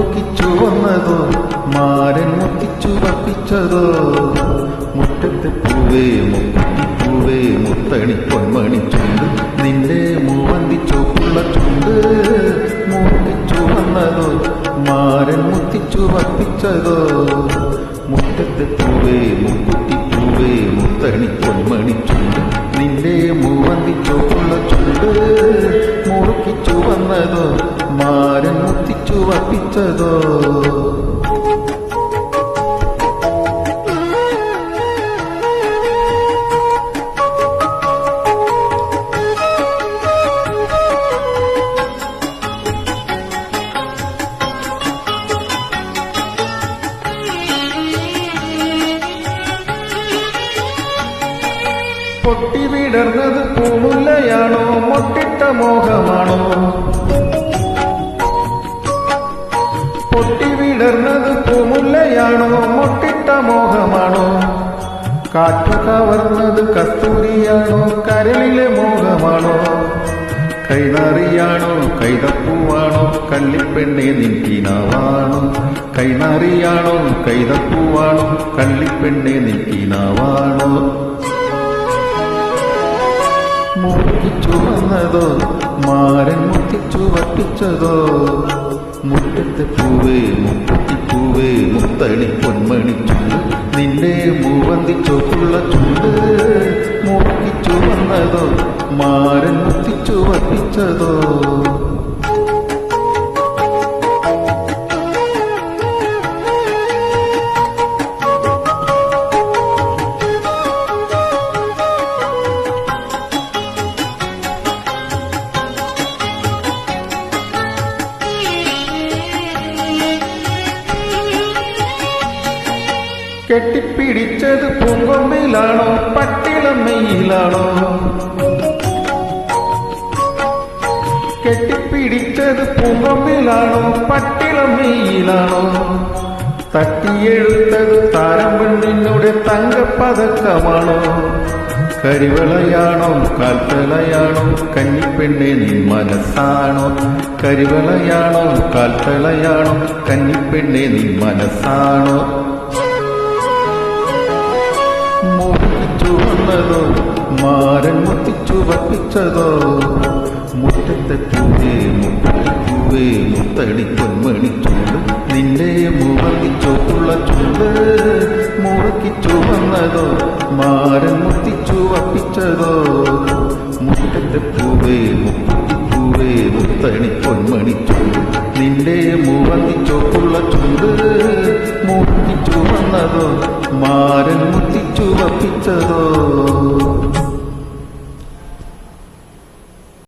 മുറുക്കിച്ചു വന്നതോ മാരൻ മുത്തിച്ചു വപ്പിച്ചതോ മുറ്റത്തെ പൂവേ മുക്കുറ്റിപ്പൂവേ മുത്തണി പൊന്മണി ചുണ്ട് നിന്റെ മൂവന്തി ചോപ്പുള്ള ചുണ്ട് മുറുക്കിച്ചു വന്നതോ മാരൻ മുത്തിച്ചു വപ്പിച്ചതോ മുറ്റത്തെ പൂവേ മുക്കുറ്റിപ്പൂവേ മുത്തണി പൊന്മണി ചുണ്ട് നിന്റെ മൂവന്തി ചോപ്പുള്ള ചുണ്ട് മുറുക്കിച്ചു വന്നതോ മാരൻ മുത്തിച്ചു വപ്പിച്ചതോ പൊട്ടി വിടർന്നത് പൂമുല്ലയാണോ മൊട്ടിട്ട മോഹമാണോ പൊട്ടി വിടർന്നത് പൂമുല്ലയാണോ മൊട്ടിട്ട മോഹമാണോ കാറ്റു കവർന്നത് കസ്തൂരിയാണോ കരളിലെ മോഹമാണോ കൈനാറിയാണോ കൈതപ്പൂവാണോ കള്ളിപ്പെണ്ണെ നിൽക്കിനാവാണോ കൈനാറിയാണോ കൈതപ്പൂവാണോ കള്ളിപ്പെണ്ണെ നിൽക്കിനാവാണോ മുറുക്കിച്ചു വന്നതോ മാരൻ മുത്തിച്ചു വപ്പിച്ചതോ മുറ്റത്തെ പൂവേ മുക്കുറ്റിപ്പൂവേ മുത്തണി പൊന്മണി ചുണ്ട് നിന്റെ മൂവന്തി ചോപ്പുള്ള ചുണ്ട് മുറുക്കിച്ചു വന്നതോ മാരൻ മുത്തിച്ചു വപ്പിച്ചതോ കെട്ടിപ്പിടിച്ചത് പൂങ്കൊമ്പിലാണോ പട്ടിളമ്മയിലാണോ കെട്ടിപ്പിടിച്ചത് പൂങ്കൊമ്പിലാണോ പട്ടിളമ്മയിലാണോ തട്ടിയെഴുത്തത് താരം പെണ്ണിനുടെ തങ്കപ്പതക്കമാണോ കരിവളയാണോ കാൽത്തളയാണോ കന്നിപ്പെണ്ണെ നിൻ മനസ്സാണോ കരിവളയാണോ കാൽത്തളയാണോ കന്നിപ്പെണ്ണെ നിൻ മനസ്സാണോ മുറുക്കിച്ചു വന്നതോ മാരൻ മുത്തിച്ചു വപ്പിച്ചതോ മുറ്റത്തെ പൂവേ മുക്കുറ്റിപ്പൂവേ മുത്തണി പൊന്മണി ചുണ്ട് നിന്റെ മൂവന്തി ചോപ്പുള്ള ചുണ്ട് മുറുക്കിച്ചു വന്നതോ മാരൻ മുത്തിച്ചു വപ്പിച്ചതോ മുറ്റത്തെ പൂവേ മുക്കുറ്റിപ്പൂവേ മുത്തണി പൊന്മണി ചുണ്ട് നിന്റെ മൂവന്തി ചോപ്പുള്ള ചുണ്ട് മുറുക്കിച്ചു വന്നതോ മാരൻ മുത്തിച്ചു വപ്പിച്ചതോ